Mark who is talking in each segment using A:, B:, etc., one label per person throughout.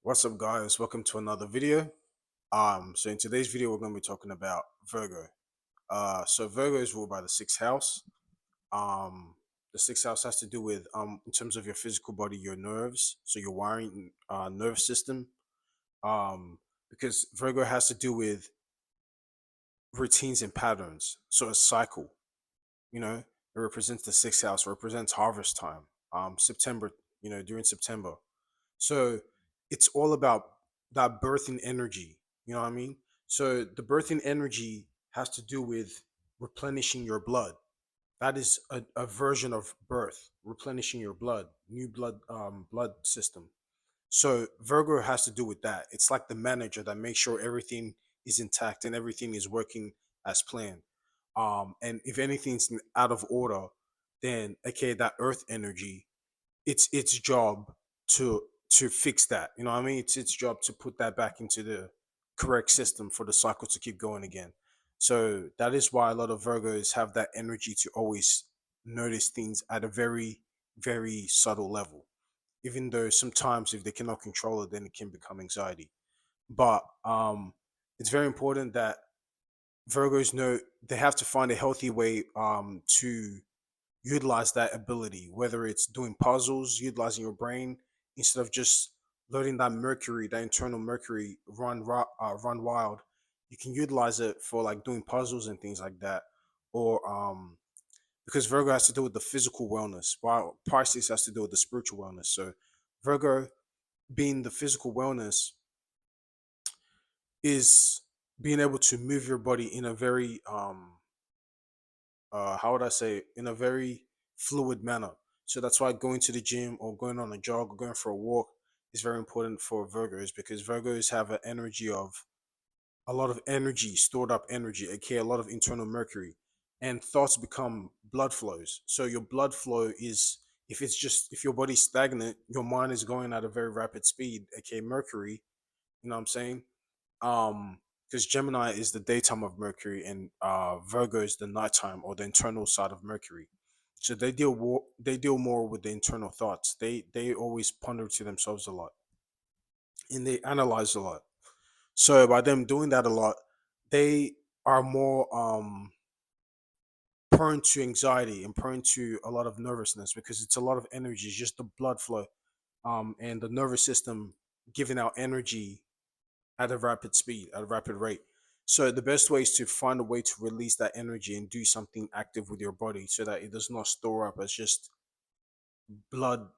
A: What's up, guys? Welcome to another video. So in today's video, we're going to be talking about Virgo. So Virgo is ruled by the sixth house. Um, the sixth house has to do with in terms of your physical body, your nerves, so your wiring, nervous system. Um, because Virgo has to do with routines and patterns. So a cycle, you know, it represents the sixth house, represents harvest time. September, during September. So it's all about that birthing energy. You know what I mean? So the birthing energy has to do with replenishing your blood. That is a version of birth, replenishing your blood, new blood system. So Virgo has to do with that. It's like the manager that makes sure everything is intact and everything is working as planned. And if anything's out of order, then okay, that earth energy, it's job to fix that. You know what I mean? It's its job to put that back into the correct system for the cycle to keep going again. So that is why a lot of Virgos have that energy to always notice things at a very, very subtle level. Even though sometimes if they cannot control it, then it can become anxiety. But it's very important that Virgos know they have to find a healthy way to utilize that ability, whether it's doing puzzles, utilizing your brain instead of just letting that Mercury, that internal Mercury, run wild. You can utilize it for like doing puzzles and things like that, or because Virgo has to do with the physical wellness, while Pisces has to do with the spiritual wellness. So Virgo, being the physical wellness, is being able to move your body in a very how would I say, in a very fluid manner. So that's why going to the gym or going on a jog or going for a walk is very important for Virgos, because Virgos have an energy of a lot of energy, stored up energy, aka a lot of internal mercury, and thoughts become blood flows. So your blood flow is, if your body's stagnant, your mind is going at a very rapid speed, aka mercury. You know what I'm saying? Because Gemini is the daytime of Mercury and Virgo is the nighttime or the internal side of Mercury. So they deal more with the internal thoughts. They always ponder to themselves a lot and they analyze a lot. So by them doing that a lot, they are more prone to anxiety and prone to a lot of nervousness because it's a lot of energy. It's just the blood flow and the nervous system giving out energy at a rapid speed, at a rapid rate. So the best way is to find a way to release that energy and do something active with your body so that it does not store up as just blood,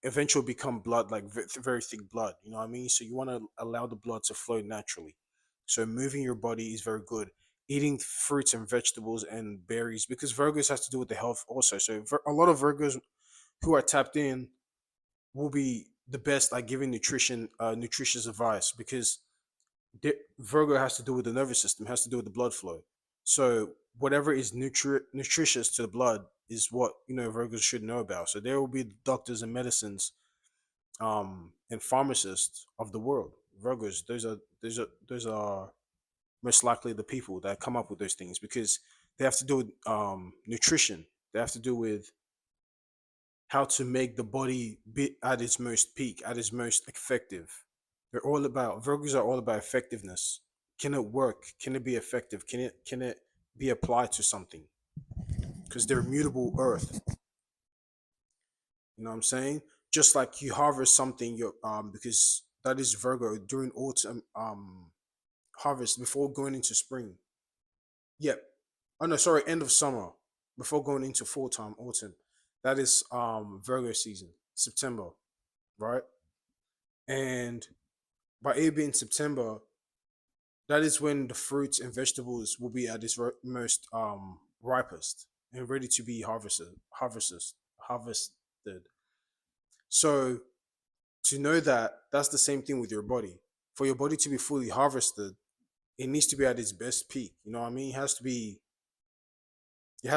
A: eventually become blood, like very thick blood, you know what I mean? So you want to allow the blood to flow naturally. So moving your body is very good. Eating fruits and vegetables and berries, because Virgos has to do with the health also. So a lot of Virgos who are tapped in will be the best at giving nutritious advice, because Virgo has to do with the nervous system, has to do with the blood flow. So whatever is nutritious to the blood is what Virgos should know about. So there will be the doctors and medicines, and pharmacists of the world. Virgos, those are most likely the people that come up with those things, because they have to do with nutrition. They have to do with how to make the body be at its most peak, at its most effective. Virgos are all about effectiveness. Can it work? Can it be effective? Can it be applied to something? Because they're mutable earth. You know what I'm saying? Just like you harvest something, you because that is Virgo during autumn harvest before going into spring. Yep. Oh no, sorry, end of summer before going into full time autumn. That is Virgo season, September, right? And by it being September, that is when the fruits and vegetables will be at its most ripest and ready to be harvested. So to know that, that's the same thing with your body. For your body to be fully harvested, it needs to be at its best peak. You know what I mean? It has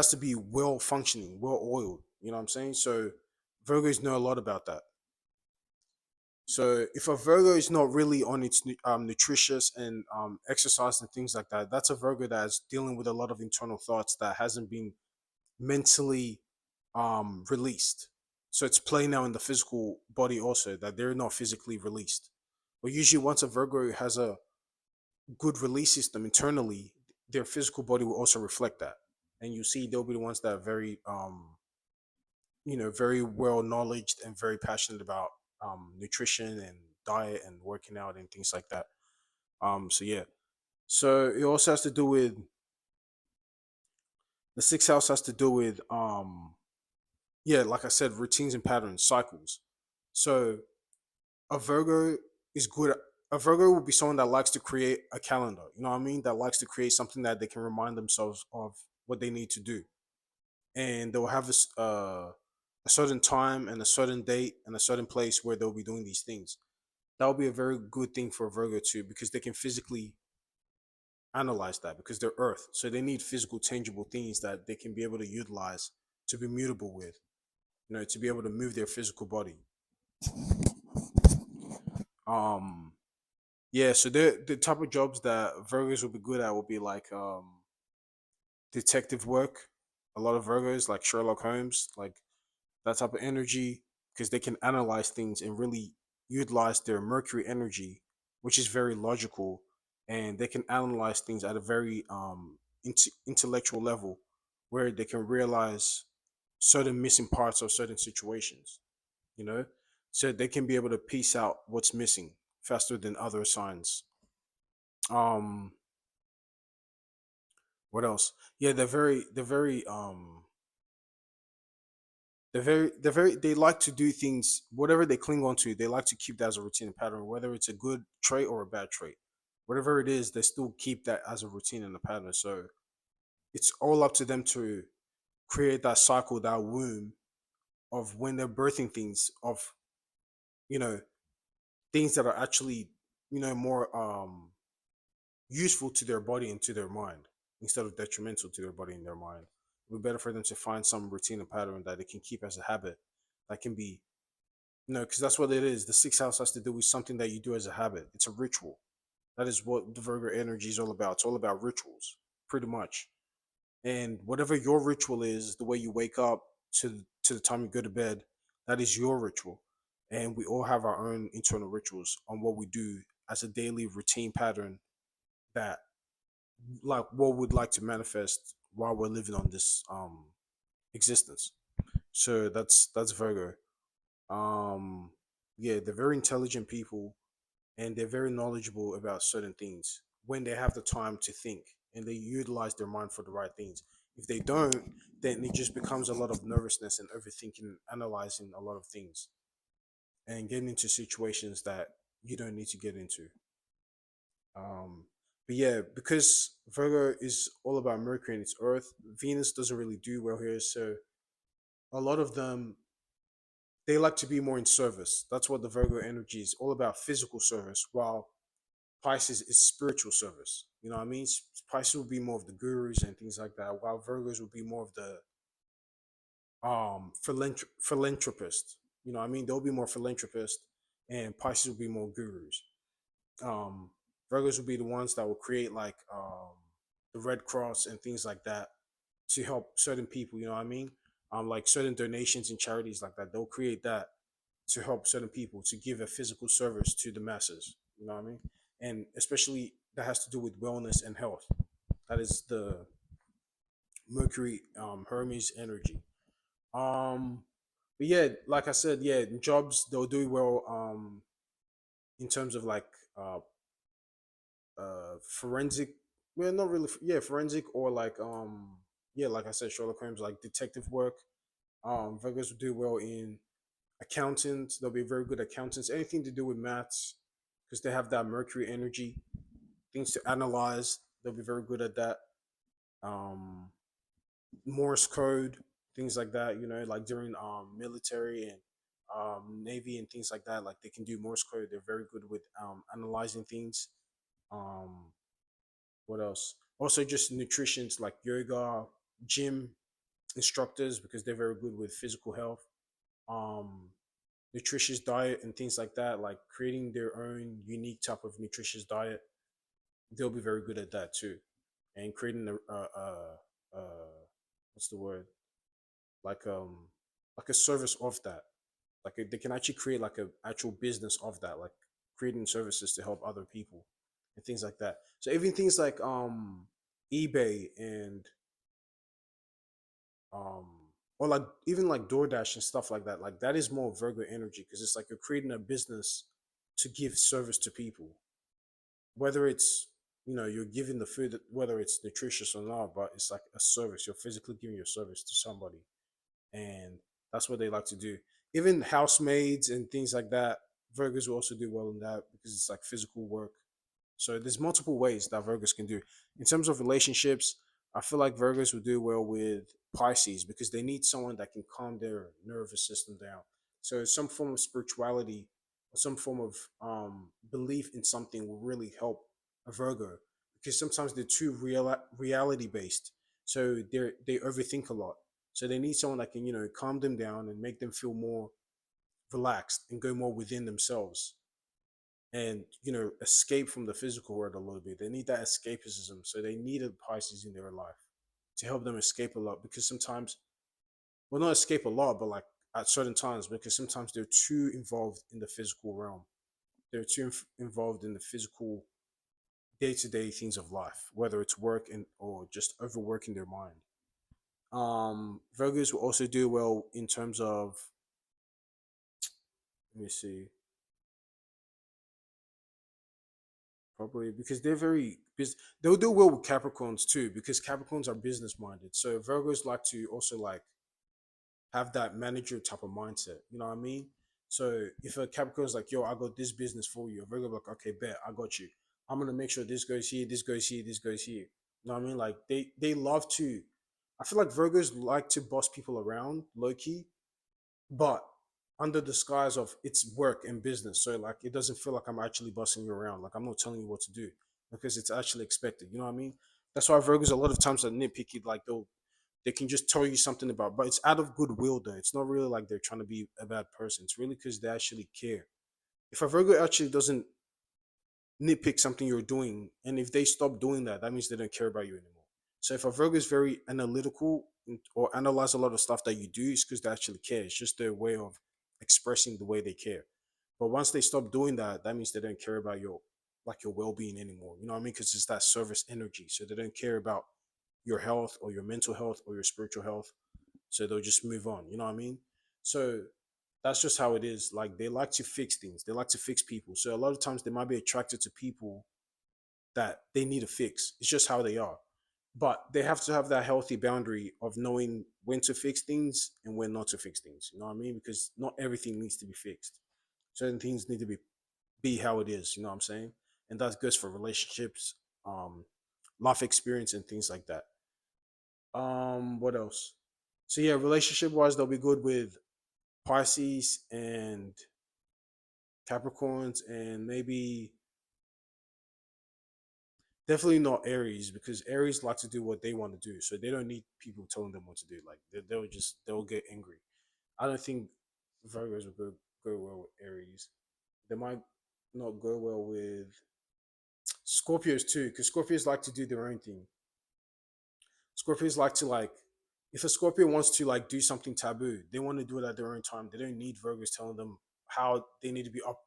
A: to be well functioning, well oiled. You know what I'm saying? So Virgos know a lot about that. So if a Virgo is not really on its nutritious and exercise and things like that, that's a Virgo that's dealing with a lot of internal thoughts that hasn't been mentally released. So it's playing out in the physical body also, that they're not physically released. But usually, once a Virgo has a good release system internally, their physical body will also reflect that. And you see, they'll be the ones that are very, very well knowledged and very passionate about nutrition and diet and working out and things like that. So yeah, so it also has to do with the sixth house has to do with yeah, like I said, routines and patterns, cycles. So a Virgo is good. A Virgo would be someone that likes to create a calendar. You know what I mean? That likes to create something that they can remind themselves of what they need to do, and they'll have a certain time and a certain date and a certain place where they'll be doing these things. That would be a very good thing for a Virgo too, because they can physically analyze that because they're Earth, so they need physical, tangible things that they can be able to utilize to be mutable with. To be able to move their physical body. Um, Yeah, so the type of jobs that Virgos would be good at would be like detective work. A lot of Virgos, like Sherlock Holmes, like that type of energy, because they can analyze things and really utilize their Mercury energy, which is very logical, and they can analyze things at a very intellectual level, where they can realize certain missing parts of certain situations. You know, so they can be able to piece out what's missing faster than other signs. Um, What else? Yeah, they like to do things, whatever they cling on to, they like to keep that as a routine and pattern, whether it's a good trait or a bad trait. Whatever it is, they still keep that as a routine and a pattern. So it's all up to them to create that cycle, that womb of when they're birthing things, of you know, things that are actually, more useful to their body and to their mind instead of detrimental to their body and their mind. It would be better for them to find some routine and pattern that they can keep as a habit that can be, because that's what it is. The sixth house has to do with something that you do as a habit. It's a ritual. That is what the Virgo energy is all about. It's all about rituals, pretty much. And whatever your ritual is, the way you wake up to the time you go to bed, that is your ritual. And we all have our own internal rituals on what we do as a daily routine pattern that like what we'd like to manifest while we're living on this existence. So that's Virgo. Um yeah, they're very intelligent people, and they're very knowledgeable about certain things when they have the time to think and they utilize their mind for the right things. If they don't, then it just becomes a lot of nervousness and overthinking, analyzing a lot of things and getting into situations that you don't need to get into. Um, but yeah, because Virgo is all about Mercury and its Earth, Venus doesn't really do well here. So a lot of them, they like to be more in service. That's what the Virgo energy is all about, physical service, while Pisces is spiritual service. You know what I mean? Pisces will be more of the gurus and things like that, while Virgos will be more of the philanthropist. You know what I mean? They'll be more philanthropist, and Pisces will be more gurus. um Virgos will be the ones that will create like the Red Cross and things like that to help certain people, you know what I mean? Like certain donations and charities like that. They'll create that to help certain people to give a physical service to the masses, you know what I mean? And especially that has to do with wellness and health. That is the Mercury Hermes energy. But yeah, like I said, yeah, jobs they'll do well in terms of like uh forensic, well not really, yeah, forensic or like yeah, like I said, Sherlock Holmes, like detective work. Virgos will do well in accountants. They'll be very good accountants, anything to do with maths, because they have that Mercury energy, things to analyze, they'll be very good at that. um Morse code, things like that, like during military and navy and things like that, like they can do Morse code. They're very good with analyzing things. um What else? Also, just nutritionists like yoga, gym instructors, because they're very good with physical health, um, nutritious diet and things like that, like creating their own unique type of nutritious diet. They'll be very good at that too, and creating what's the word? Like like a service of that. Like they can actually create like a actual business of that. Like creating services to help other people and things like that. So even things like eBay and um or like even like DoorDash and stuff like that is more Virgo energy because it's like you're creating a business to give service to people, whether it's you're giving the food, whether it's nutritious or not, but it's like a service. You're physically giving your service to somebody, and that's what they like to do. Even housemaids and things like that, Virgos will also do well in that because it's like physical work. So there's multiple ways that Virgos can do. In terms of relationships, I feel like Virgos will do well with Pisces because they need someone that can calm their nervous system down. So some form of spirituality or some form of belief in something will really help a Virgo because sometimes they're too reality based. So they overthink a lot. So they need someone that can calm them down and make them feel more relaxed and go more within themselves and escape from the physical world a little bit. They need that escapism, so they need a Pisces in their life to help them escape a lot because sometimes, well, not escape a lot, but like at certain times, because sometimes they're too involved in the physical realm. They're too involved in the physical day-to-day things of life, whether it's work and or just overworking their mind. Virgos will also do well in terms of, let me see, probably because they're very they'll do well with Capricorns too because Capricorns are business minded. So Virgos like to also like have that manager type of mindset. You know what I mean? So if a Capricorn's like, yo, I got this business for you, a Virgo like, okay, bet, I got you. I'm gonna make sure this goes here, this goes here, this goes here. You know what I mean? Like they love to. I feel like Virgos like to boss people around low key, but under the skies of it's work and business. So like it doesn't feel like I'm actually bossing you around. Like I'm not telling you what to do because it's actually expected. You know what I mean? That's why Virgos a lot of times are nitpicky. Like they can just tell you something about, but it's out of goodwill though. It's not really like they're trying to be a bad person. It's really because they actually care. If a Virgo actually doesn't nitpick something you're doing, and if they stop doing that, that means they don't care about you anymore. So if a Virgo is very analytical or analyze a lot of stuff that you do, it's because they actually care. It's just their way of expressing the way they care. But once they stop doing that, that means they don't care about your well-being anymore. You know what I mean? Because it's that service energy. So they don't care about your health or your mental health or your spiritual health. So they'll just move on. You know what I mean? So that's just how it is. Like they like to fix things. They like to fix people. So a lot of times they might be attracted to people that they need to fix. It's just how they are. But they have to have that healthy boundary of knowing when to fix things and when not to fix things. You know what I mean? Because not everything needs to be fixed. Certain things need to be how it is. You know what I'm saying? And that goes for relationships, um, life experience, and things like that. What else? So yeah, relationship wise, they'll be good with Pisces and Capricorns, and maybe definitely not Aries because Aries like to do what they want to do, so they don't need people telling them what to do. Like they'll get angry. I don't think Virgos will go well with Aries. They might not go well with Scorpios too, because Scorpios like to do their own thing. Scorpios like to like if a Scorpio wants to like do something taboo, they want to do it at their own time. They don't need Virgos telling them how they need to be up,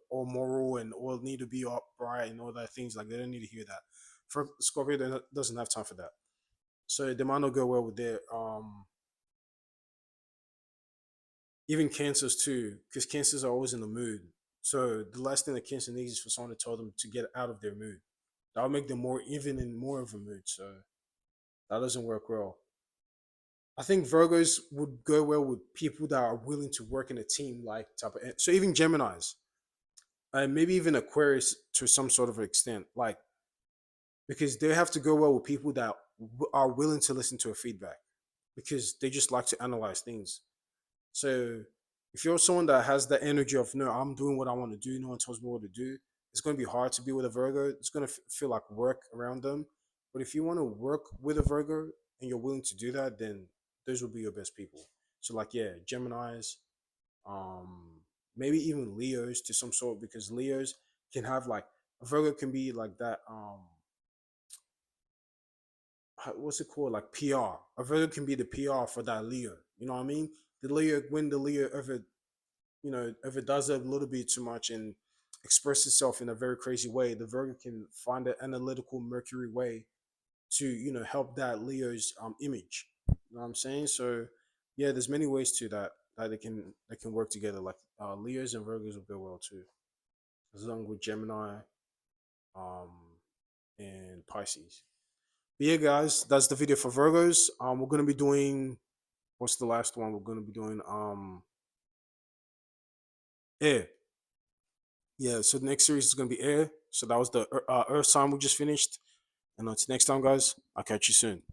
A: all moral and all need to be upright and all that things. Like they don't need to hear that. For Scorpio, doesn't have time for that. So they might not go well with their even cancers too, because cancers are always in the mood. So the last thing that cancer needs is for someone to tell them to get out of their mood. That'll make them more even in more of a mood. So that doesn't work well. I think Virgos would go well with people that are willing to work in a team, like type of. So even Gemini's, and maybe even Aquarius to some sort of extent, like because they have to go well with people that are willing to listen to a feedback, because they just like to analyze things. So if you're someone that has the energy of no, I'm doing what I want to do, no one tells me what to do, it's going to be hard to be with a Virgo. It's going to feel like work around them. But if you want to work with a Virgo and you're willing to do that, then those will be your best people. So like yeah, Gemini's, um, maybe even Leos to some sort, because Leos can have like a Virgo can be like that. What's it called? Like PR. A Virgo can be the PR for that Leo. You know what I mean? The Leo when the Leo ever does it a little bit too much and express itself in a very crazy way, the Virgo can find an analytical Mercury way to help that Leo's image. You know what I'm saying? So yeah, there's many ways to that they can work together. Like Leos and Virgos will go well too, as long with Gemini um and Pisces. But yeah, guys, that's the video for Virgos. We're gonna be doing, what's the last one? We're gonna be doing air. Yeah, so the next series is gonna be air. So that was the Earth sign we just finised. And until next time, guys, I'll catch you soon.